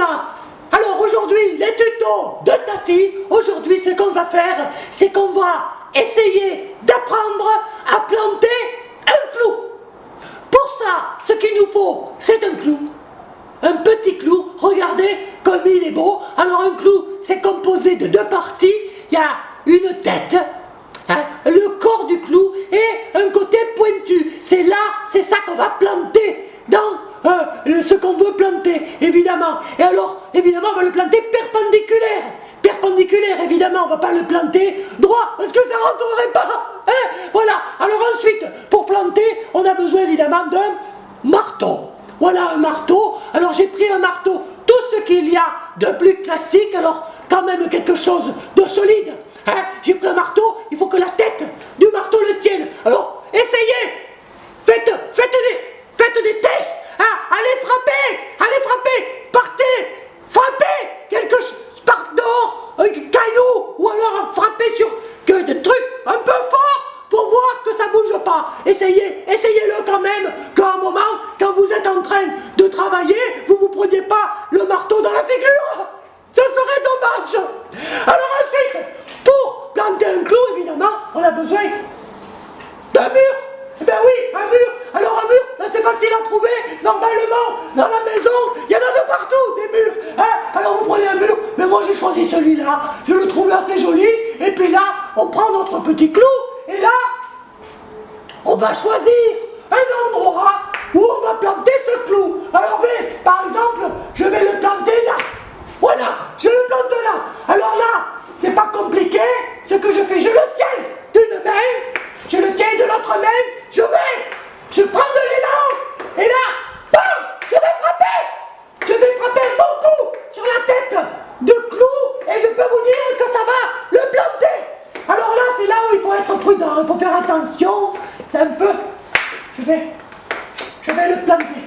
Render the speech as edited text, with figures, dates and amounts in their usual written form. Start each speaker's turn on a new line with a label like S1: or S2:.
S1: Fiona. Alors aujourd'hui, les tutos de Tati, aujourd'hui ce qu'on va faire, c'est qu'on va essayer d'apprendre à planter un clou. Pour ça, ce qu'il nous faut, c'est un clou. Un petit clou, regardez comme il est beau. Alors un clou, c'est composé de deux parties. Il y a une tête, hein, le corps du clou et un côté pointu. C'est là, c'est ça qu'on va planter dans ce qu'on veut planter, évidemment. Et alors, évidemment, on va le planter perpendiculaire. Perpendiculaire, évidemment, on ne va pas le planter droit, parce que ça ne rentrerait pas. Hein, voilà. Alors ensuite, pour planter, on a besoin évidemment d'un marteau. Voilà un marteau. Alors j'ai pris un marteau, tout ce qu'il y a de plus classique, alors quand même quelque chose de solide. Hein, j'ai pris un marteau, il faut que la tête du marteau le tienne. Alors, essayez. Faites des tests. Hein, allez frapper, partez, frappez quelque chose par dehors, un caillou, ou alors frapper sur des trucs un peu forts pour voir que ça bouge pas. Essayez-le quand même, qu'à un moment, quand vous êtes en train de travailler, vous ne preniez pas le marteau dans la figure. Ça serait dommage. Alors ensuite, pour planter un clou, évidemment, on a besoin d'un mur. Eh ben oui, un mur. Alors un mur, là c'est facile à trouver. Normalement, dans la maison, il y en a de partout, des murs. Hein, alors vous prenez un mur, mais moi j'ai choisi celui-là. Je le trouve assez joli. Et puis là, on prend notre petit clou. Et là, on va choisir un endroit où on va planter ce clou. Alors par exemple, je vais le planter là. Voilà, je le plante là. Alors là, c'est pas compliqué. Ce que je fais, je le tiens d'une main, je le tiens de l'autre main, je prends de l'élan, et là, bam, je vais frapper beaucoup sur la tête de clou, et je peux vous dire que ça va le planter. Alors là, c'est là où il faut être prudent, il faut faire attention, c'est un peu, je vais le planter.